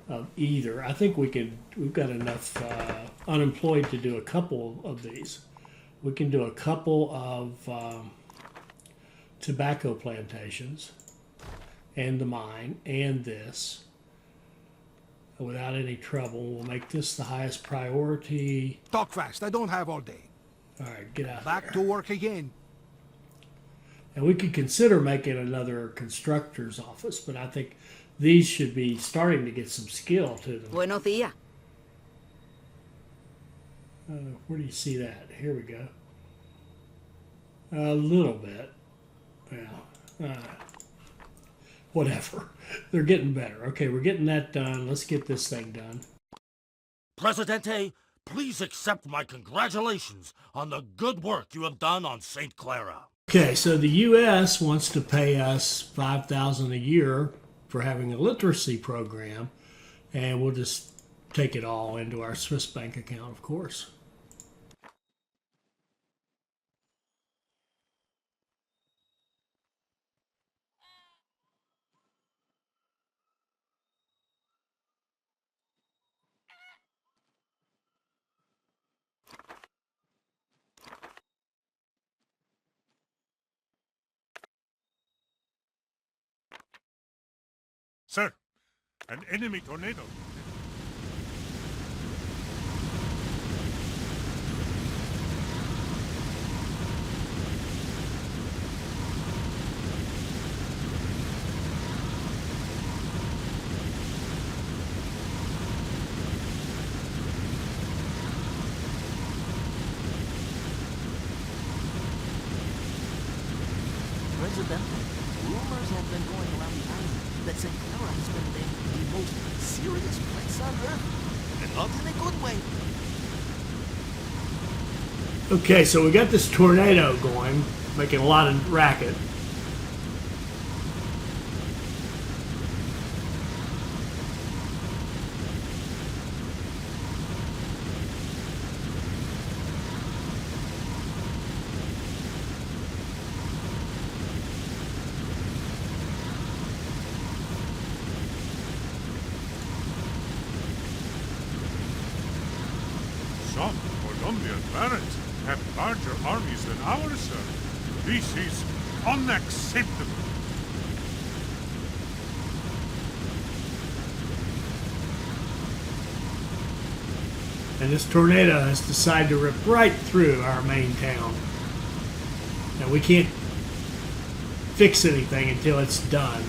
of either. I think we've got enough unemployed to do a couple of these. We can do a couple of tobacco plantations and the mine and this without any trouble. We'll make this the highest priority. Talk fast. I don't have all day. All right, get out. Back to work again. And we could consider making another constructor's office, but I think these should be starting to get some skill to them. Buenos días. Where do you see that? Here we go. A little bit. Well, whatever. They're getting better. Okay, we're getting that done. Let's get this thing done. Presidente, please accept my congratulations on the good work you have done on St. Clara. Okay, so the U.S. wants to pay us $5,000 a year for having a literacy program, and we'll just take it all into our Swiss bank account, of course. Sir, an enemy tornado. Presidente, rumors have been going around the island that St. Clara has been named the most serious place on Earth, and not in a good way. Okay, so we got this tornado going, making a lot of racket. Some Colombian barons have larger armies than ours, sir. This is unacceptable. And this tornado has decided to rip right through our main town. And we can't fix anything until it's done.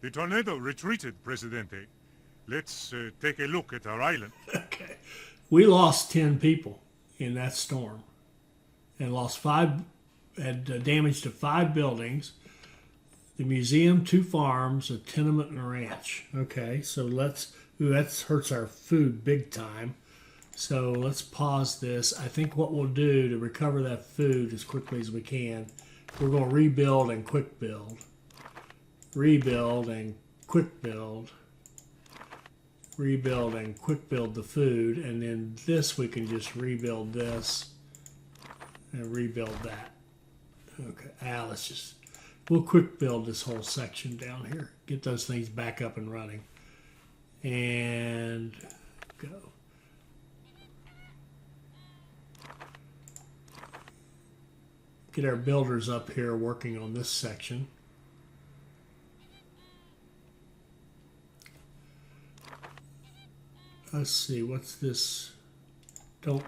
The tornado retreated, Presidente. Let's take a look at our island. Okay. We lost 10 people in that storm and lost 5, had damage to 5 buildings, the museum, 2 farms, a tenement, and a ranch. Okay, so that hurts our food big time. So let's pause this. I think what we'll do to recover that food as quickly as we can, we're going to rebuild and quick build. Rebuild and quick build. Rebuild and quick build the food, and then this we can just rebuild this and rebuild that. Okay, we'll quick build this whole section down here. Get those things back up and running. And go. Get our builders up here working on this section. Let's see, what's this? Don't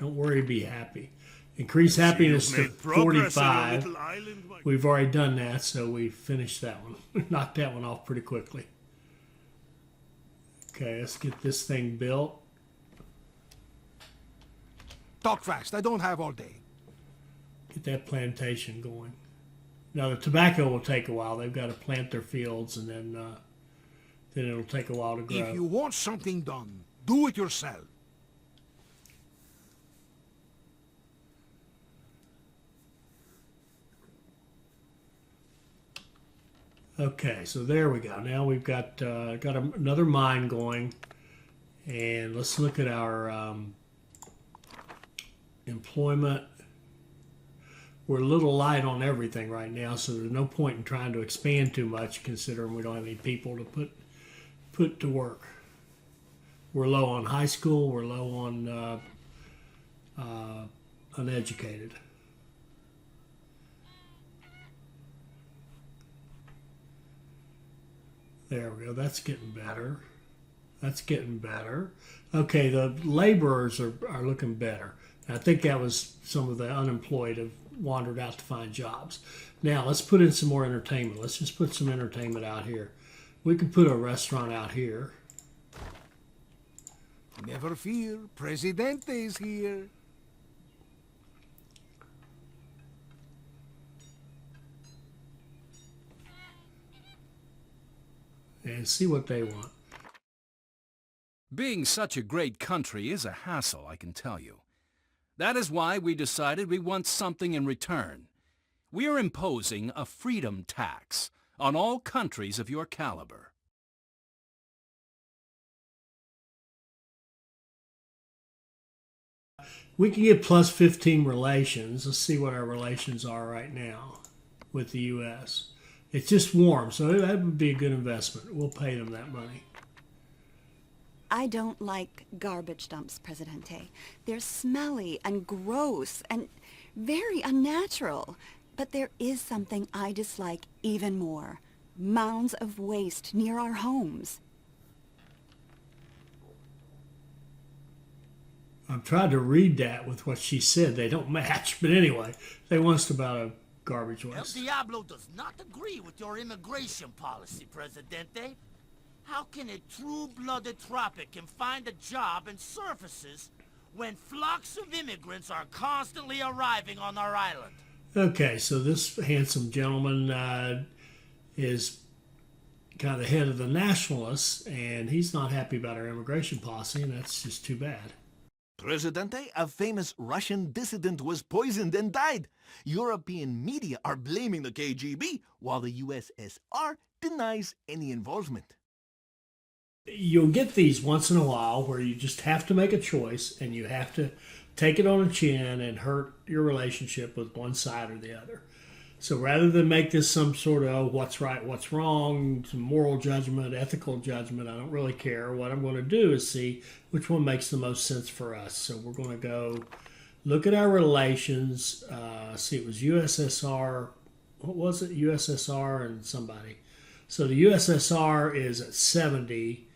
worry, be happy. Increase happiness to You've made progress on your 45. little island, my We've already done that, so we finished that one. Knocked that one off pretty quickly. Okay, let's get this thing built. Talk fast, I don't have all day. Get that plantation going. Now the tobacco will take a while. They've got to plant their fields, and then it'll take a while to grow. If you want something done, do it yourself. Okay, so there we go. Now we've got another mine going, and let's look at our employment. We're a little light on everything right now, so there's no point in trying to expand too much, considering we don't have any people to put to work. We're low on high school. We're low on uneducated. There we go. That's getting better. That's getting better. Okay, the laborers are looking better. I think that was some of the unemployed have wandered out to find jobs. Now, let's put in some more entertainment. Let's just put some entertainment out here. We could put a restaurant out here. Never fear, Presidente is here. And see what they want. Being such a great country is a hassle, I can tell you. That is why we decided we want something in return. We are imposing a freedom tax on all countries of your caliber. We can get plus 15 relations. Let's see what our relations are right now with the U.S. It's just warm, so that would be a good investment. We'll pay them that money. I don't like garbage dumps, Presidente. They're smelly and gross and very unnatural. But there is something I dislike even more. Mounds of waste near our homes. I'm trying to read that with what she said. They don't match. But anyway, they want us about a garbage El waste. Diablo does not agree with your immigration policy, Presidente. How can a true-blooded Tropican find a job and services when flocks of immigrants are constantly arriving on our island? Okay, so this handsome gentleman is kind of the head of the nationalists, and he's not happy about our immigration policy, and that's just too bad. Presidente, a famous Russian dissident was poisoned and died. European media are blaming the KGB, while the USSR denies any involvement. You'll get these once in a while where you just have to make a choice, and you have to take it on the chin and hurt your relationship with one side or the other. So rather than make this some sort of what's right, what's wrong, some moral judgment, ethical judgment, I don't really care. What I'm going to do is see which one makes the most sense for us. So we're going to go look at our relations. See, it was USSR. What was it? USSR and somebody. So the USSR is at 70.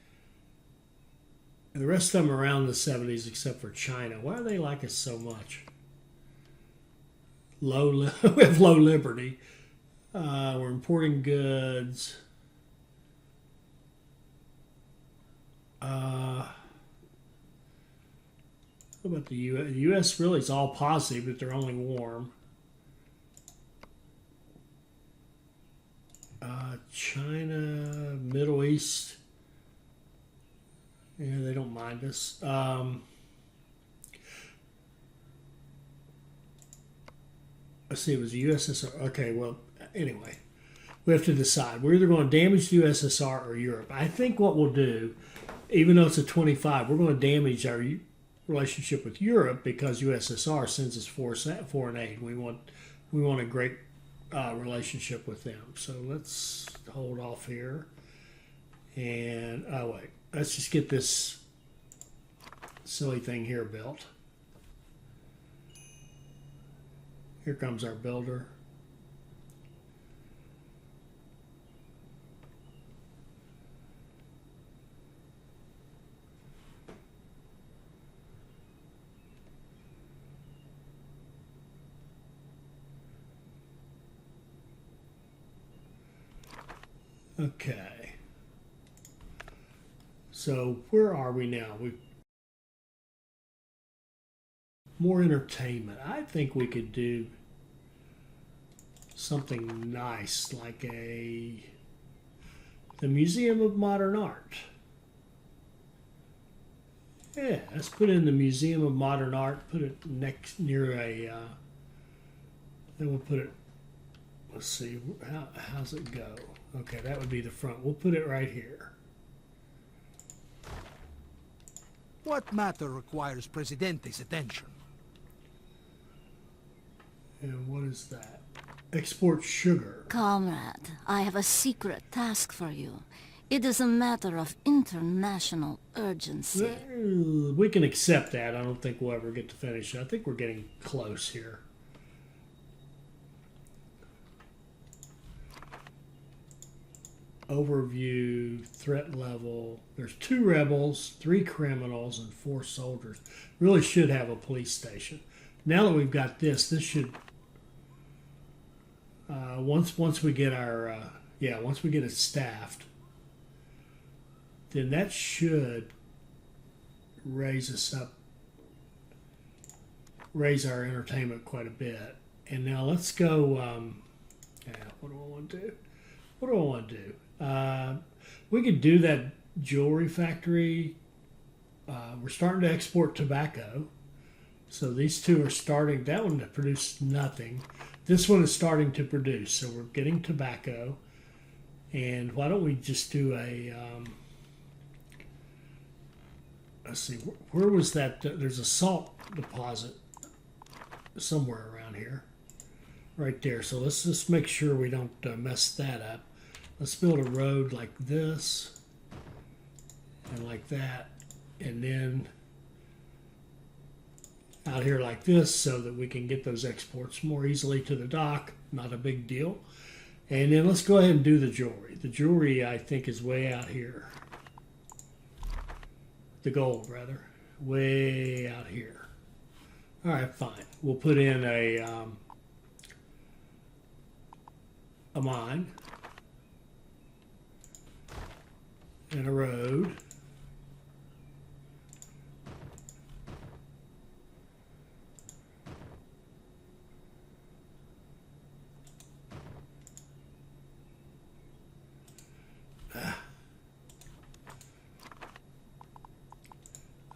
And the rest of them are around the 70s except for China. Why do they like us so much? We have low liberty. We're importing goods. How about the U.S.? The U.S. really is all positive, but they're only warm. China, Middle East. Yeah, they don't mind us. Let's see, it was the USSR. Okay, well, anyway, we have to decide. We're either going to damage the USSR or Europe. I think what we'll do, even though it's a 25, we're going to damage our relationship with Europe because USSR sends us foreign aid. We want a great relationship with them. So let's hold off here. And, oh, wait. Let's just get this silly thing here built. Here comes our builder. Okay. So where are we now? More entertainment. I think we could do something nice like the Museum of Modern Art. Yeah, let's put in the Museum of Modern Art, put it near a, then we'll put it, let's see, how's it go? Okay, that would be the front. We'll put it right here. What matter requires Presidente's attention? And what is that? Export sugar. Comrade, I have a secret task for you. It is a matter of international urgency. We can accept that. I don't think we'll ever get to finish it. I think we're getting close here. Overview, threat level. There's 2 rebels, 3 criminals, and 4 soldiers. Really should have a police station. Now that we've got this should once we get our once we get it staffed, then that should raise our entertainment quite a bit. And now let's go. What do I want to do? What do I want to do? We could do that jewelry factory. We're starting to export tobacco. So these 2 are starting. That one produced nothing. This one is starting to produce. So we're getting tobacco. And why don't we just do a... let's see. Where was that? There's a salt deposit somewhere around here. Right there. So let's just make sure we don't mess that up. Let's build a road like this. And like that. And then... out here like this so that we can get those exports more easily to the dock. Not a big deal. And then let's go ahead and do the jewelry. The jewelry, I think, is way out here. The gold, rather. Way out here. All right, fine. We'll put in a mine. And a road.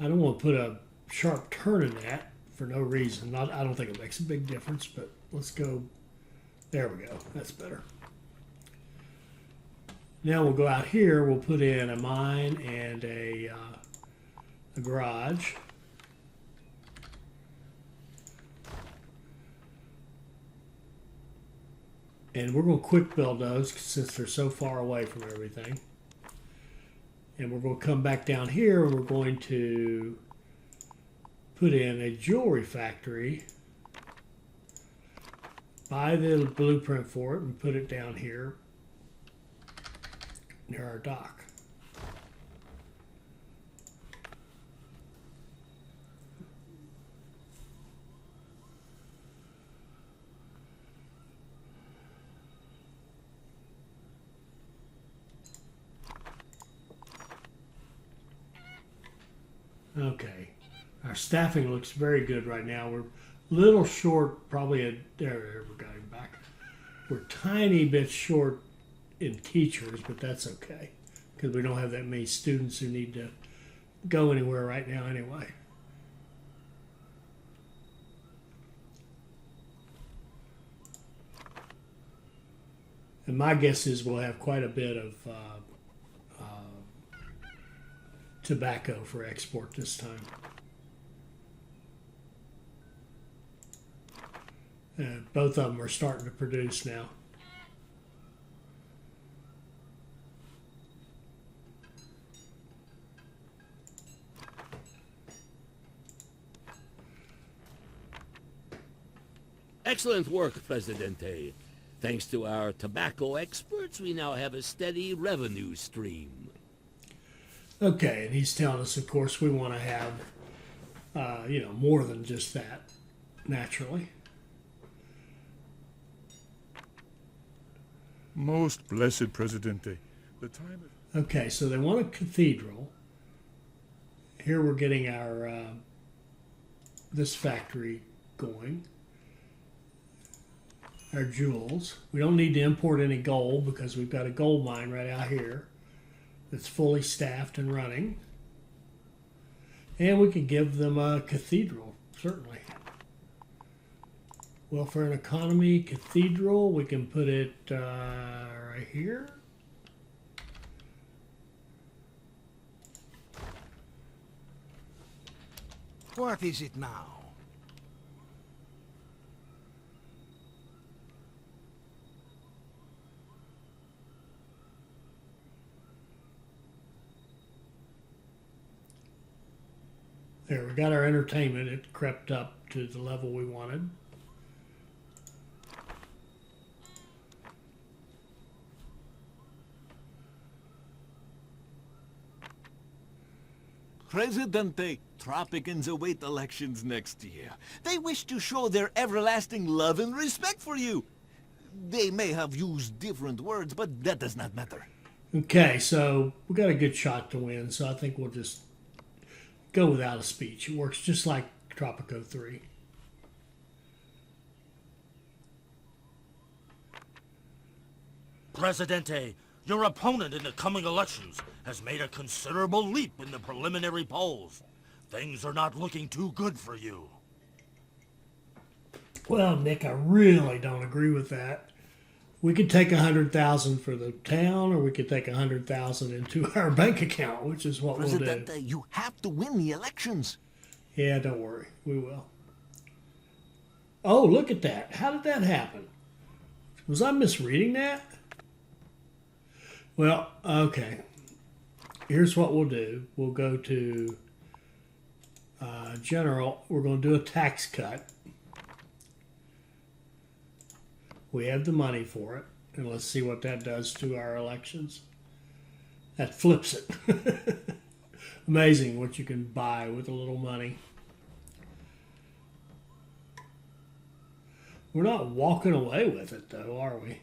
I don't want to put a sharp turn in that for no reason. I don't think it makes a big difference, but let's go. There we go. That's better. Now we'll go out here. We'll put in a mine and a garage. And we're going to quick build those since they're so far away from everything. And we're going to come back down here and we're going to put in a jewelry factory. Buy the blueprint for it and put it down here near our dock. Okay, our staffing looks very good right now. We're a little short, probably there we got him back. We're tiny bit short in teachers, but that's okay because we don't have that many students who need to go anywhere right now anyway. And my guess is we'll have quite a bit of tobacco for export this time. Both of them are starting to produce now. Excellent work, Presidente. Thanks to our tobacco experts, we now have a steady revenue stream. Okay, and he's telling us, of course, we want to have, more than just that, naturally. Most blessed Presidente, The time... Okay, so they want a cathedral. Here we're getting our this factory going. Our jewels. We don't need to import any gold because we've got a gold mine right out here that's fully staffed and running. And we can give them a cathedral, certainly. Welfare and economy, cathedral. We can put it right here. What is it now? There, we got our entertainment. It crept up to the level we wanted. Presidente, Tropicans await elections next year. They wish to show their everlasting love and respect for you. They may have used different words, but that does not matter. Okay, so we got a good shot to win, so I think we'll just go without a speech. It works just like Tropico 3. Presidente, your opponent in the coming elections has made a considerable leap in the preliminary polls. Things are not looking too good for you. Well, Nick, I really don't agree with that. We could take 100,000 for the town, or we could take 100,000 into our bank account, which is what we'll do. Presidente, you have to win the elections. Yeah, don't worry. We will. Oh, look at that. How did that happen? Was I misreading that? Well, okay. Here's what we'll do. We'll go to General. We're going to do a tax cut. We have the money for it. And let's see what that does to our elections. That flips it. Amazing what you can buy with a little money. We're not walking away with it, though, are we?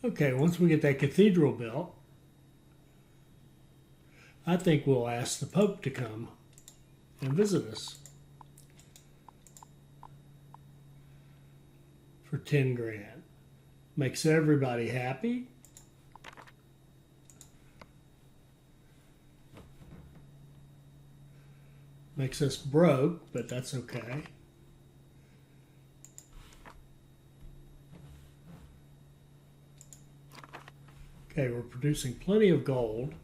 Okay, once we get that cathedral built, I think we'll ask the Pope to come and visit us for 10 grand. Makes everybody happy. Makes us broke, but that's okay. Okay, we're producing plenty of gold.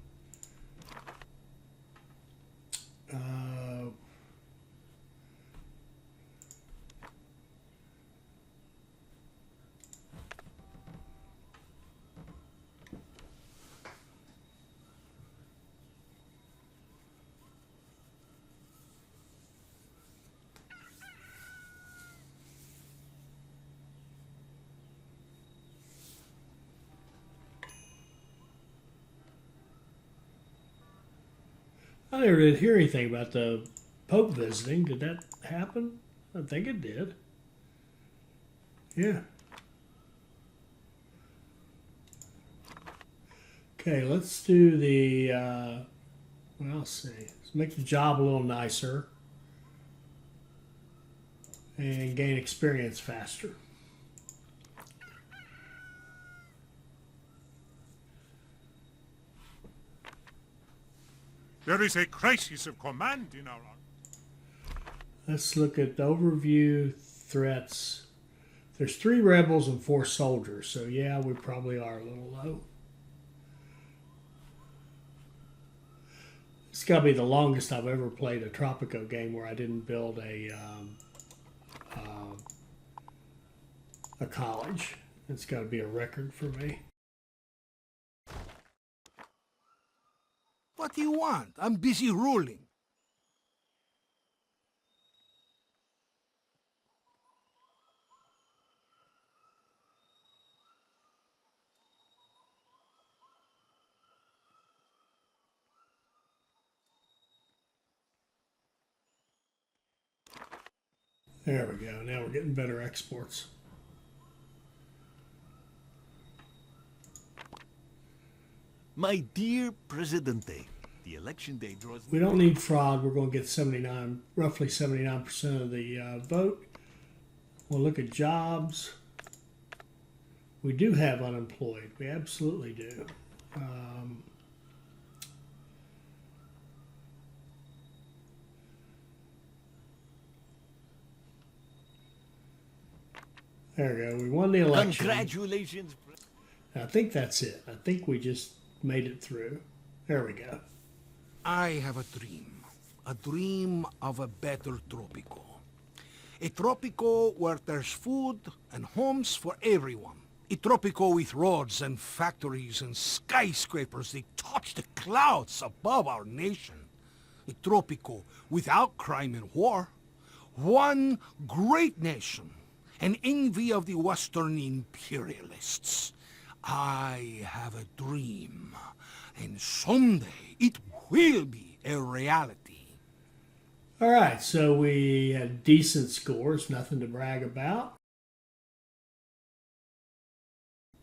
I never did hear anything about the Pope visiting. Did that happen? I think it did. Yeah. Okay, let's do the, well, let's see. Let's make the job a little nicer and gain experience faster. There is a crisis of command in our army. Let's look at the overview threats. There's 3 rebels and 4 soldiers, so yeah, we probably are a little low. It's got to be the longest I've ever played a Tropico game where I didn't build a college. It's got to be a record for me. What do you want? I'm busy ruling. There we go. Now we're getting better exports. My dear Presidente, the election day draws... We don't need fraud. We're going to get roughly 79% of the vote. We'll look at jobs. We do have unemployed. We absolutely do. There we go. We won the election. Congratulations. I think that's it. I think we just made it through. There we go. I have a dream of a better Tropico. A Tropico where there's food and homes for everyone. A Tropico with roads and factories and skyscrapers that touch the clouds above our nation. A Tropico without crime and war. One great nation, an envy of the Western imperialists. I have a dream, and someday it will be a reality. All right, so we had decent scores, nothing to brag about.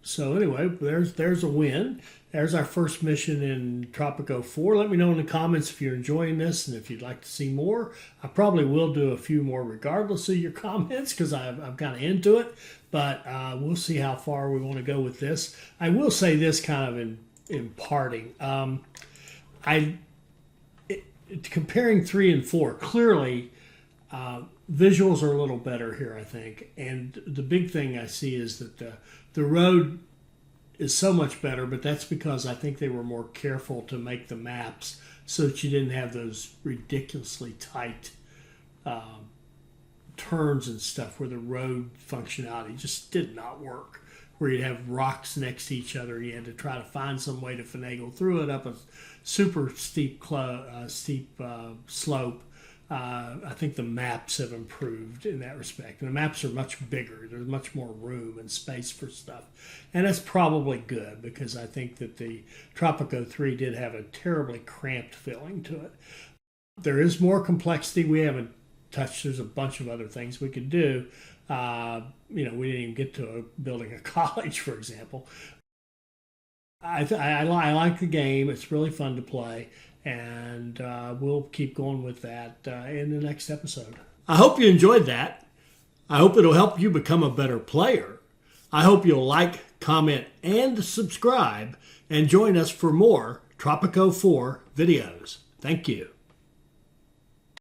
So anyway, there's a win. There's our first mission in Tropico 4. Let me know in the comments if you're enjoying this and if you'd like to see more. I probably will do a few more regardless of your comments because I'm kind of into it. But we'll see how far we want to go with this. I will say this kind of in parting. Comparing 3 and 4, clearly visuals are a little better here, I think. And the big thing I see is that the road is so much better, but that's because I think they were more careful to make the maps so that you didn't have those ridiculously tight turns and stuff where the road functionality just did not work, where you'd have rocks next to each other. You had to try to find some way to finagle through it up a super steep slope. I think the maps have improved in that respect. And the maps are much bigger. There's much more room and space for stuff. And that's probably good because I think that the Tropico 3 did have a terribly cramped feeling to it. There is more complexity we haven't touched. There's a bunch of other things we could do. We didn't even get to building a college, for example. I like the game. It's really fun to play. And we'll keep going with that in the next episode. I hope you enjoyed that. I hope it'll help you become a better player. I hope you'll like, comment, and subscribe, and join us for more Tropico 4 videos. Thank you.